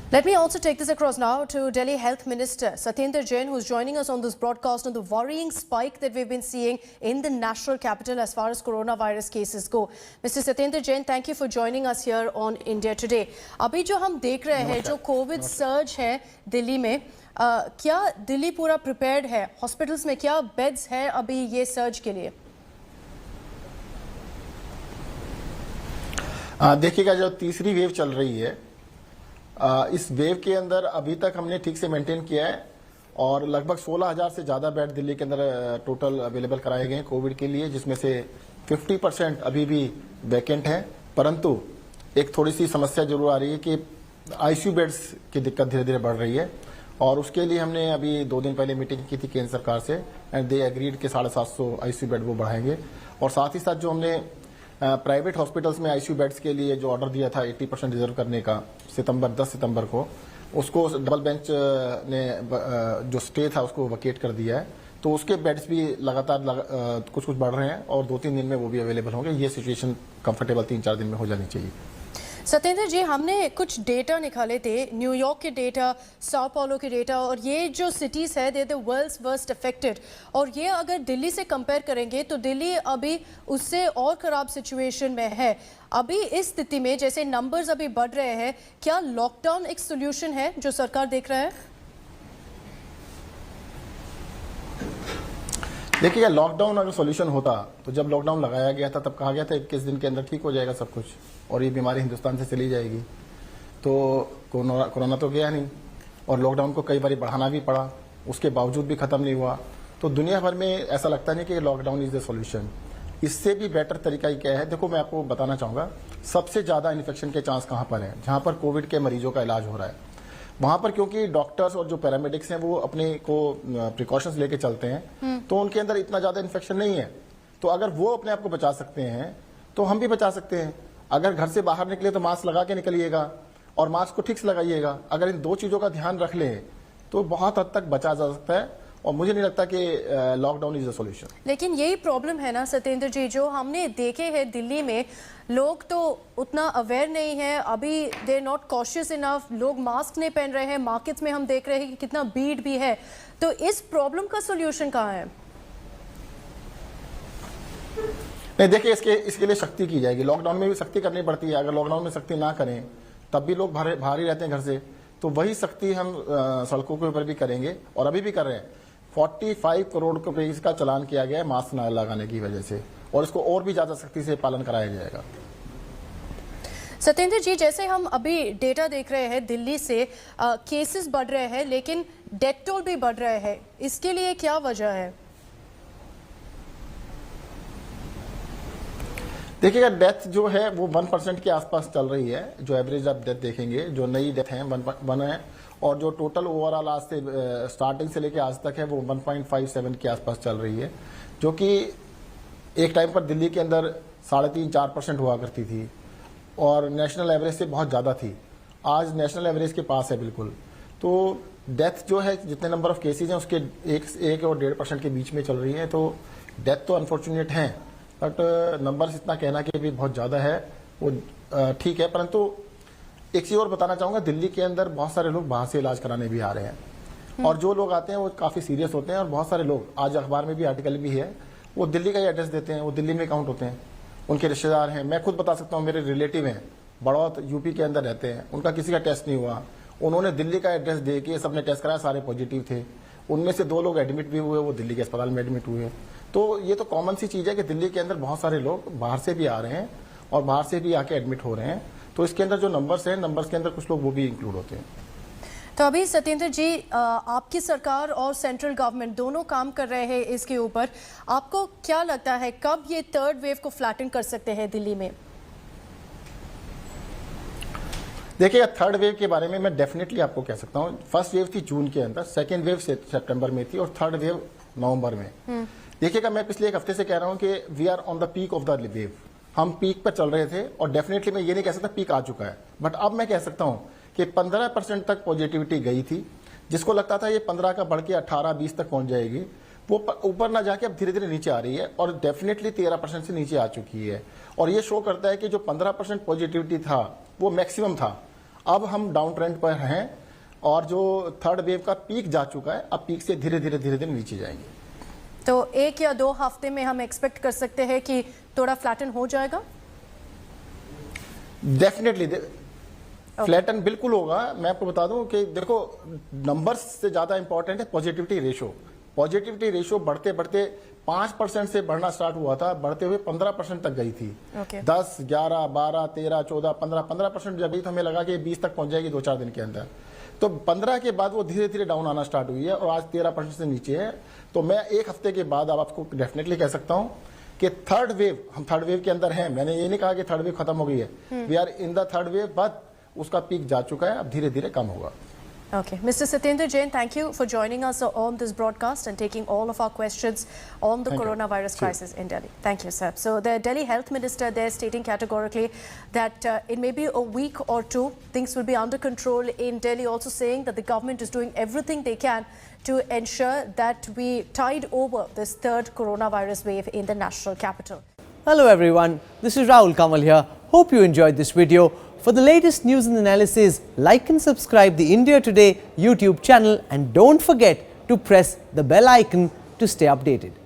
Let me also take this across now to Delhi Health Minister Satyendra Jain, who's joining us on this broadcast on the worrying spike that we've been seeing in the national capital as far as coronavirus cases go. Mr. Satyendra Jain, thank you for joining us here on India Today. अभी जो हम देख रहे हैं, जो Covid surge है दिल्ली में, क्या दिल्ली पूरा प्रिपेयर्ड है? हॉस्पिटल्स में क्या बेड्स है अभी ये सर्ज के लिए? देखिएगा, जो तीसरी वेव चल रही है, इस वेव के अंदर अभी तक हमने ठीक से मेंटेन किया है और लगभग 16,000 से ज़्यादा बेड दिल्ली के अंदर टोटल अवेलेबल कराए गए हैं कोविड के लिए, जिसमें से 50% अभी भी वैकेंट है। परंतु एक थोड़ी सी समस्या जरूर आ रही है कि आईसीयू बेड्स की दिक्कत धीरे धीरे बढ़ रही है और उसके लिए हमने अभी 2 दिन पहले मीटिंग की थी केंद्र सरकार से एंड दे एग्रीड के 750 आईसीयू बेड वो बढ़ाएंगे। और साथ ही साथ जो हमने प्राइवेट हॉस्पिटल्स में आईसीयू बेड्स के लिए जो ऑर्डर दिया था 80% रिजर्व करने का 10 सितंबर को, उसको डबल बेंच ने जो स्टे था उसको वकेट कर दिया है। तो उसके बेड्स भी लगातार कुछ बढ़ रहे हैं और 2-3 दिन में वो भी अवेलेबल होंगे। ये सिचुएशन कंफर्टेबल 3-4 दिन में हो जानी चाहिए। सत्येंद्र जी, हमने कुछ डेटा निकाले थे, न्यूयॉर्क के डेटा, साओ पाउलो के डेटा, और ये जो सिटीज़ है दे द वर्ल्ड्स वर्स्ट अफेक्टेड, और ये अगर दिल्ली से कंपेयर करेंगे तो दिल्ली अभी उससे और ख़राब सिचुएशन में है। अभी इस स्थिति में जैसे नंबर्स अभी बढ़ रहे हैं, क्या लॉकडाउन एक सोल्यूशन है जो सरकार देख रहा है? देखिए, लॉकडाउन अगर सोल्यूशन होता तो जब लॉकडाउन लगाया गया था तब कहा गया था 21 दिन के अंदर ठीक हो जाएगा सब कुछ और ये बीमारी हिंदुस्तान से चली जाएगी। तो कोरोना तो गया नहीं और लॉकडाउन को कई बार बढ़ाना भी पड़ा, उसके बावजूद भी खत्म नहीं हुआ। तो दुनिया भर में ऐसा लगता नहीं कि लॉकडाउन इज द सोल्यूशन। इससे भी बेटर तरीका ही क्या है? देखो, मैं आपको बताना चाहूँगा, सबसे ज़्यादा इन्फेक्शन के चांस कहाँ पर हैं? जहाँ पर कोविड के मरीजों का इलाज हो रहा है वहां पर, क्योंकि डॉक्टर्स और जो पैरामेडिक्स हैं वो अपने को प्रिकॉशंस लेके चलते हैं, तो उनके अंदर इतना ज्यादा इन्फेक्शन नहीं है। तो अगर वो अपने आप को बचा सकते हैं तो हम भी बचा सकते हैं। अगर घर से बाहर निकले तो मास्क लगा के निकलिएगा और मास्क को ठीक से लगाइएगा। अगर इन 2 चीजों का ध्यान रख लें तो बहुत हद तक बचा जा सकता है और मुझे नहीं लगता कि लॉकडाउन इज द सॉल्यूशन। लेकिन यही प्रॉब्लम है ना सत्येंद्र जी, जो हमने देखे हैं दिल्ली में, लोग तो उतना अवेयर नहीं है अभी, दे नॉट कॉशियस इनफ, लोग मास्क नहीं पहन रहे हैं, मार्केट्स में हम देख रहे हैं कि कितना भीड़ भी है। तो इस प्रॉब्लम का सॉल्यूशन कहाँ है? नहीं, देखिए, इसके लिए सख्ती की जाएगी। लॉकडाउन में भी सख्ती करनी पड़ती है। अगर लॉकडाउन में सख्ती ना करें तब भी लोग बाहर ही रहते हैं घर से, तो वही सख्ती हम सड़कों के ऊपर भी करेंगे और अभी भी कर रहे हैं। 45 करोड़ रुपए का चालान किया गया है मास्क न लगाने की वजह से, और इसको और भी ज्यादा सख्ती से पालन कराया जाएगा। सत्येंद्र जी, जैसे हम अभी डेटा देख रहे हैं, दिल्ली से केसेस बढ़ रहे हैं लेकिन डेथ टोल भी बढ़ रहे हैं, इसके लिए क्या वजह है? देखिएगा, डेथ जो है वो 1% के आसपास चल रही है। जो एवरेज आप डेथ देखेंगे, जो नई डेथ है 1 है, और जो टोटल ओवरऑल आज से स्टार्टिंग से लेके आज तक है वो 1.57 के आसपास चल रही है, जो कि एक टाइम पर दिल्ली के अंदर 3.5-4% हुआ करती थी और नेशनल एवरेज से बहुत ज़्यादा थी। आज नेशनल एवरेज के पास है बिल्कुल। तो डेथ जो है, जितने नंबर ऑफ केसेज हैं उसके 1 और 1.5% के बीच में चल रही है। तो डेथ तो अनफॉर्चुनेट हैं, बट नंबर्स इतना कहना कि भी बहुत ज़्यादा है वो ठीक है। परंतु एक चीज़ और बताना चाहूँगा, दिल्ली के अंदर बहुत सारे लोग बाहर से इलाज कराने भी आ रहे हैं और जो लोग आते हैं वो काफ़ी सीरियस होते हैं और बहुत सारे लोग, आज अखबार में भी आर्टिकल भी है, वो दिल्ली का ही एड्रेस देते हैं, वो दिल्ली में काउंट होते हैं, उनके रिश्तेदार हैं। मैं खुद बता सकता हूँ, मेरे रिलेटिव हैं, बड़ौत यूपी के अंदर रहते हैं, उनका किसी का टेस्ट नहीं हुआ, उन्होंने दिल्ली का एड्रेस दे के सबने टेस्ट कराया, सारे पॉजिटिव थे। उनमें से 2 लोग एडमिट भी हुए, वो दिल्ली के अस्पताल में एडमिट हुए। तो ये तो कॉमन सी चीज़ है कि दिल्ली के अंदर बहुत सारे लोग बाहर से भी आ रहे हैं और बाहर से भी आके एडमिट हो रहे हैं। तो इसके अंदर जो नंबर्स हैं, नंबर्स के अंदर कुछ लोग वो भी इंक्लूड होते हैं। तो अभी सत्येंद्र जी, आपकी सरकार और सेंट्रल गवर्नमेंट दोनों काम कर रहे हैं इसके ऊपर। आपको क्या लगता है कब ये 3rd वेव को फ्लैटन कर सकते हैं दिल्ली में? देखिए, 3rd वेव के बारे में मैं डेफिनेटली आपको कह सकता हूँ। 1st वेव थी जून के अंदर, 2nd वेव सितंबर में थी और 3rd वेव नवंबर में। देखिएगा, मैं पिछले 1 हफ्ते से कह रहा हूँ कि we are on the peak of the wave. हम पीक पर चल रहे थे और डेफिनेटली मैं ये नहीं कह सकता पीक आ चुका है, बट अब मैं कह सकता हूँ कि 15% तक पॉजिटिविटी गई थी। जिसको लगता था ये 15 का बढ़ के 18-20 तक पहुंच जाएगी, वो ऊपर ना जाके अब धीरे धीरे नीचे आ रही है और डेफिनेटली 13% से नीचे आ चुकी है। और ये शो करता है कि जो 15% पॉजिटिविटी था वो मैक्सिमम था। अब हम डाउन ट्रेंड पर हैं और जो थर्ड वेव का पीक जा चुका है, अब पीक से धीरे धीरे नीचे जाएंगे। तो 1 या 2 हफ्ते में हम एक्सपेक्ट कर सकते हैं कि थोड़ा फ्लैटन हो जाएगा? डेफिनेटली फ्लैटन बिल्कुल होगा। मैं आपको बता दूं कि देखो, नंबर्स से ज्यादा इंपॉर्टेंट है पॉजिटिविटी रेशो। पॉजिटिविटी रेशो बढ़ते बढ़ते 5% से बढ़ना स्टार्ट हुआ था, बढ़ते हुए 15% तक गई थी। 10, 11, 12, 13, 14, 15% जब भी तो हमें लगा कि 20 तक पहुंच जाएगी 2-4 दिन के अंदर। तो 15 के बाद वो धीरे धीरे डाउन आना स्टार्ट हुई है और आज 13% से नीचे है। तो मैं 1 हफ्ते के बाद अब आपको डेफिनेटली कह सकता हूं कि हम थर्ड वेव के अंदर हैं। मैंने ये नहीं कहा कि थर्ड वेव खत्म हो गई है, we are in the third wave, but उसका पीक जा चुका है, अब धीरे धीरे कम होगा। Okay. Mr. Satyendra Jain, thank you for joining us on this broadcast and taking all of our questions on the coronavirus crisis in Delhi. Thank you, sir. So the Delhi Health Minister there stating categorically that in maybe a week or 2, things will be under control in Delhi, also saying that the government is doing everything they can to ensure that we tide over this third coronavirus wave in the national capital. Hello everyone, this is Rahul Kamal here. Hope you enjoyed this video. For the latest news and analysis, like and subscribe the India Today YouTube channel and don't forget to press the bell icon to stay updated.